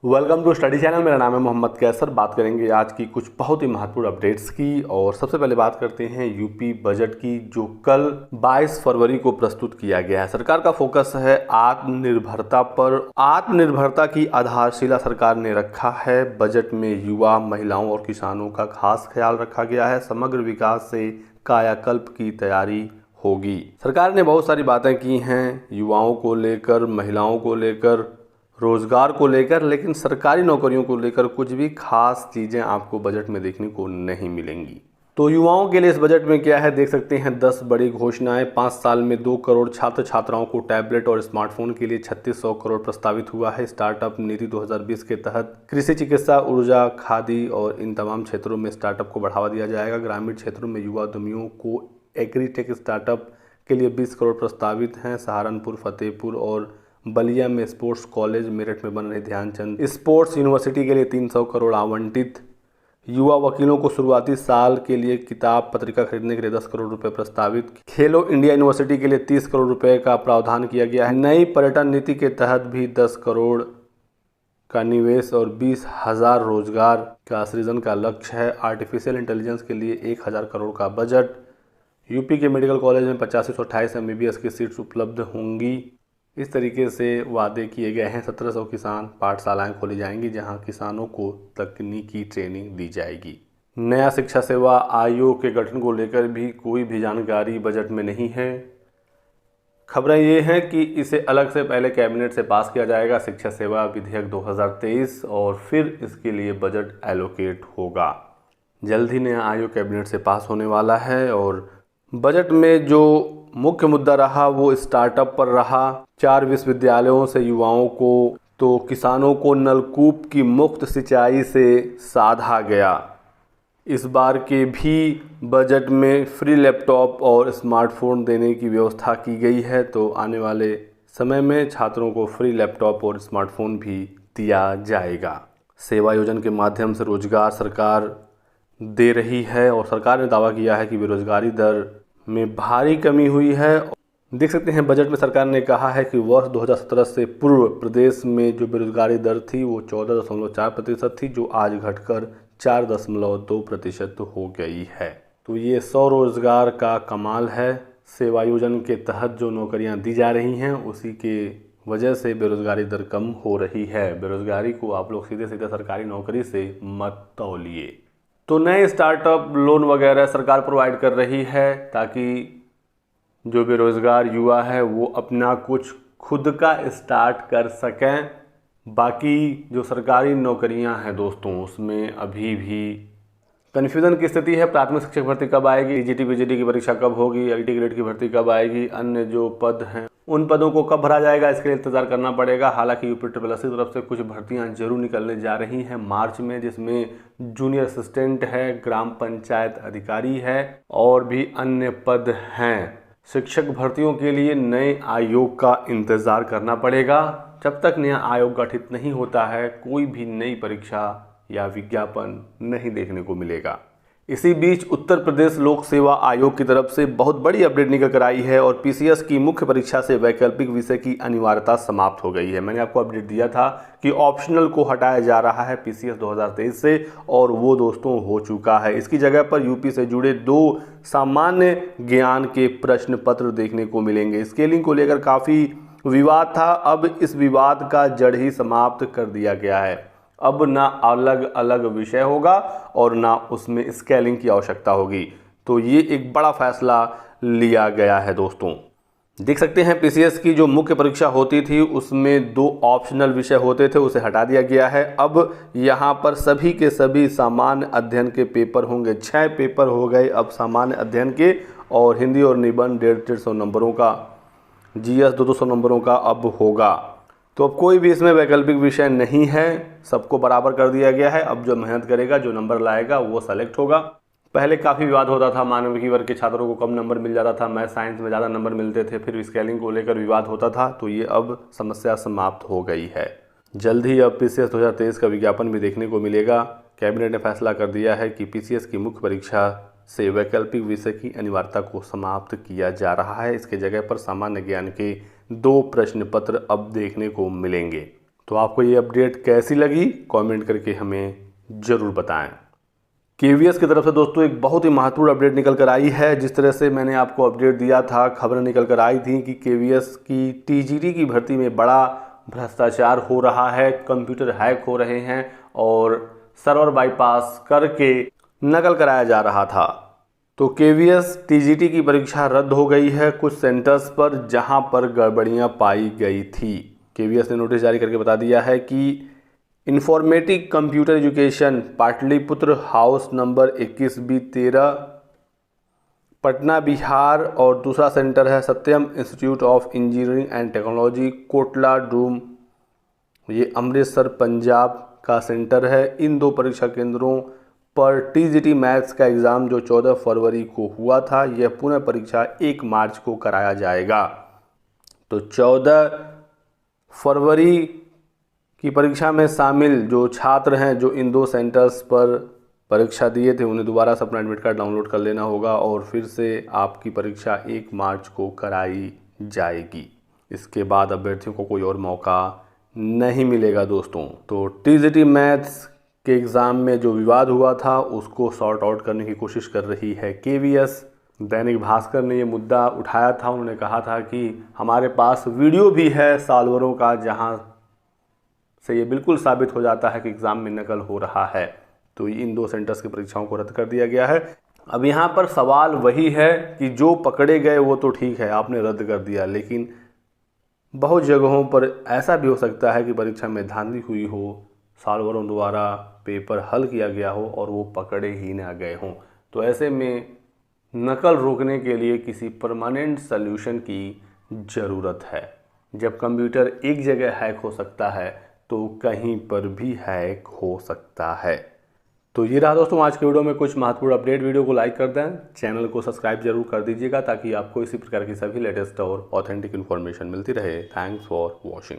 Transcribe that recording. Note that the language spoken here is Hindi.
Welcome to study channel. मेरा नाम है मोहम्मद कैसर। बात करेंगे आज की कुछ बहुत ही महत्वपूर्ण अपडेट्स की। और सबसे पहले बात करते हैं यूपी बजट की, जो कल 22 फरवरी को प्रस्तुत किया गया है। सरकार का फोकस है आत्मनिर्भरता पर। आत्मनिर्भरता की आधारशिला सरकार ने रखा है। बजट में युवा, महिलाओं और किसानों का खास ख्याल रखा गया है। समग्र विकास से कायाकल्प की तैयारी होगी। सरकार ने बहुत सारी बातें की हैं युवाओं को लेकर, महिलाओं को लेकर, रोजगार को लेकर, लेकिन सरकारी नौकरियों को लेकर कुछ भी खास चीज़ें आपको बजट में देखने को नहीं मिलेंगी। तो युवाओं के लिए इस बजट में क्या है, देख सकते हैं 10 बड़ी घोषणाएं। 5 साल में 2 करोड़ छात्र छात्राओं को टैबलेट और स्मार्टफोन के लिए 3600 करोड़ प्रस्तावित हुआ है। स्टार्टअप नीति 2020 के तहत कृषि, चिकित्सा, ऊर्जा, खादी और इन तमाम क्षेत्रों में स्टार्टअप को बढ़ावा दिया जाएगा। ग्रामीण क्षेत्रों में युवा उद्यमियों को एग्रीटेक स्टार्टअप के लिए 20 करोड़ प्रस्तावित हैं। सहारनपुर, फतेहपुर और बलिया में स्पोर्ट्स कॉलेज, मेरठ में बन रही ध्यानचंद स्पोर्ट्स यूनिवर्सिटी के लिए 300 करोड़ आवंटित। युवा वकीलों को शुरुआती साल के लिए किताब पत्रिका खरीदने के लिए 10 करोड़ रुपए प्रस्तावित। खेलो इंडिया यूनिवर्सिटी के लिए 30 करोड़ रुपए का प्रावधान किया गया है। नई पर्यटन नीति के तहत भी 10 करोड़ का निवेश और 20,000 रोजगार का सृजन का लक्ष्य है। आर्टिफिशियल इंटेलिजेंस के लिए 1,000 करोड़ का बजट। यूपी के मेडिकल कॉलेज में 8528 MBBS की सीट्स उपलब्ध होंगी। इस तरीके से वादे किए गए हैं। 1700 किसान पाठशालाएं खोली जाएंगी जहां किसानों को तकनीकी ट्रेनिंग दी जाएगी। नया शिक्षा सेवा आयोग के गठन को लेकर भी कोई भी जानकारी बजट में नहीं है। खबरें ये हैं कि इसे अलग से पहले कैबिनेट से पास किया जाएगा, शिक्षा सेवा विधेयक 2023, और फिर इसके लिए बजट एलोकेट होगा। जल्द ही नया आयोग कैबिनेट से पास होने वाला है। और बजट में जो मुख्य मुद्दा रहा वो स्टार्टअप पर रहा। 4 विश्वविद्यालयों से युवाओं को तो किसानों को नलकूप की मुफ्त सिंचाई से साधा गया। इस बार के भी बजट में फ्री लैपटॉप और स्मार्टफोन देने की व्यवस्था की गई है। तो आने वाले समय में छात्रों को फ्री लैपटॉप और स्मार्टफोन भी दिया जाएगा। सेवा योजना के माध्यम से रोजगार सरकार दे रही है और सरकार ने दावा किया है कि बेरोजगारी दर में भारी कमी हुई है। देख सकते हैं बजट में सरकार ने कहा है कि वर्ष 2017 से पूर्व प्रदेश में जो बेरोजगारी दर थी वो 14.4% थी, जो आज घटकर 4.2% हो गई है। तो ये स्वरोजगार का कमाल है। सेवा योजना के तहत जो नौकरियां दी जा रही हैं उसी के वजह से बेरोजगारी दर कम हो रही है। बेरोजगारी को आप लोग सीधे सीधे सरकारी नौकरी से मत तौलिए। तो नए स्टार्टअप लोन वगैरह सरकार प्रोवाइड कर रही है ताकि जो बेरोज़गार युवा है वो अपना कुछ खुद का स्टार्ट कर सकें। बाकी जो सरकारी नौकरियां हैं दोस्तों, उसमें अभी भी कन्फ्यूज़न की स्थिति है। प्राथमिक शिक्षक भर्ती कब आएगी, टीजीटी पीजीटी की परीक्षा कब होगी, आईटी ग्रेड की भर्ती कब आएगी, अन्य जो पद हैं उन पदों को कब भरा जाएगा, इसके लिए इंतजार करना पड़ेगा। हालांकि यूपी ट्रिपल एस की तरफ से कुछ भर्तियां जरूर निकलने जा रही हैं मार्च में, जिसमें जूनियर असिस्टेंट है, ग्राम पंचायत अधिकारी है और भी अन्य पद हैं। शिक्षक भर्तियों के लिए नए आयोग का इंतजार करना पड़ेगा। जब तक नया आयोग गठित नहीं होता है कोई भी नई परीक्षा या विज्ञापन नहीं देखने को मिलेगा। इसी बीच उत्तर प्रदेश लोक सेवा आयोग की तरफ से बहुत बड़ी अपडेट निकल कर आई है और पीसीएस की मुख्य परीक्षा से वैकल्पिक विषय की अनिवार्यता समाप्त हो गई है। मैंने आपको अपडेट दिया था कि ऑप्शनल को हटाया जा रहा है पीसीएस 2023 से, और वो दोस्तों हो चुका है। इसकी जगह पर यूपी से जुड़े 2 सामान्य ज्ञान के प्रश्न पत्र देखने को मिलेंगे। स्केलिंग को लेकर काफ़ी विवाद था, अब इस विवाद का जड़ ही समाप्त कर दिया गया है। अब ना अलग अलग विषय होगा और ना उसमें स्केलिंग की आवश्यकता होगी। तो ये एक बड़ा फैसला लिया गया है दोस्तों। देख सकते हैं पीसीएस की जो मुख्य परीक्षा होती थी उसमें 2 ऑप्शनल विषय होते थे, उसे हटा दिया गया है। अब यहाँ पर सभी के सभी सामान्य अध्ययन के पेपर होंगे। 6 पेपर हो गए अब सामान्य अध्ययन के, और हिंदी और निबंध 150-150 नंबरों का, जीएस 200-200 नंबरों का अब होगा। तो अब कोई भी इसमें वैकल्पिक विषय नहीं है, सबको बराबर कर दिया गया है। अब जो मेहनत करेगा, जो नंबर लाएगा वो सेलेक्ट होगा। पहले काफ़ी विवाद होता था, मानविकी वर्ग के छात्रों को कम नंबर मिल जाता था, मैथ साइंस में ज़्यादा नंबर मिलते थे, फिर स्केलिंग को लेकर विवाद होता था। तो ये अब समस्या समाप्त हो गई है। जल्द ही अब पीसीएस 2023 का विज्ञापन भी देखने को मिलेगा। कैबिनेट ने फैसला कर दिया है कि पीसीएस की मुख्य परीक्षा से वैकल्पिक विषय की अनिवार्यता को समाप्त किया जा रहा है। इसके जगह पर सामान्य ज्ञान के 2 प्रश्न पत्र अब देखने को मिलेंगे। तो आपको ये अपडेट कैसी लगी कमेंट करके हमें ज़रूर बताएं। केवीएस की तरफ से दोस्तों एक बहुत ही महत्वपूर्ण अपडेट निकल कर आई है। जिस तरह से मैंने आपको अपडेट दिया था, खबरें निकल कर आई थी कि केवीएस की टीजीटी की भर्ती में बड़ा भ्रष्टाचार हो रहा है, कंप्यूटर हैक हो रहे हैं और सर्वर बाईपास करके नकल कराया जा रहा था। तो केवीएस टीजीटी की परीक्षा रद्द हो गई है कुछ सेंटर्स पर जहां पर गड़बड़ियां पाई गई थी। केवीएस ने नोटिस जारी करके बता दिया है कि informatic computer education Pataliputra house number 21B13 Patna Bihar और दूसरा सेंटर है Satyam institute of engineering and technology Kotla Dum, ये अमृतसर पंजाब का सेंटर है। इन 2 परीक्षा केंद्रों पर टीजीटी मैथ्स का एग्ज़ाम जो 14 फरवरी को हुआ था, यह पुनः परीक्षा 1 मार्च को कराया जाएगा। तो 14 फरवरी की परीक्षा में शामिल जो छात्र हैं जो इन 2 सेंटर्स पर परीक्षा दिए थे, उन्हें दोबारा से अपना एडमिट कार्ड डाउनलोड कर लेना होगा और फिर से आपकी परीक्षा 1 मार्च को कराई जाएगी। इसके बाद अभ्यर्थियों को कोई और मौका नहीं मिलेगा दोस्तों। तो टीजीटी मैथ्स के एग्ज़ाम में जो विवाद हुआ था उसको सॉर्ट आउट करने की कोशिश कर रही है केवीएस। दैनिक भास्कर ने ये मुद्दा उठाया था। उन्होंने कहा था कि हमारे पास वीडियो भी है सॉल्वरों का जहां से ये बिल्कुल साबित हो जाता है कि एग्ज़ाम में नकल हो रहा है। तो इन 2 सेंटर्स की परीक्षाओं को रद्द कर दिया गया है। अब यहाँ पर सवाल वही है कि जो पकड़े गए वो तो ठीक है, आपने रद्द कर दिया, लेकिन बहुत जगहों पर ऐसा भी हो सकता है कि परीक्षा में धांधली हुई हो, सॉल्वरों द्वारा पेपर हल किया गया हो और वो पकड़े ही ना गए हों। तो ऐसे में नकल रोकने के लिए किसी परमानेंट सल्यूशन की ज़रूरत है। जब कंप्यूटर एक जगह हैक हो सकता है तो कहीं पर भी हैक हो सकता है। तो ये रहा दोस्तों आज के वीडियो में कुछ महत्वपूर्ण अपडेट। वीडियो को लाइक कर दें, चैनल को सब्सक्राइब जरूर कर दीजिएगा ताकि आपको इसी प्रकार की सभी लेटेस्ट और ऑथेंटिक इन्फॉर्मेशन मिलती रहे। Thanks for watching.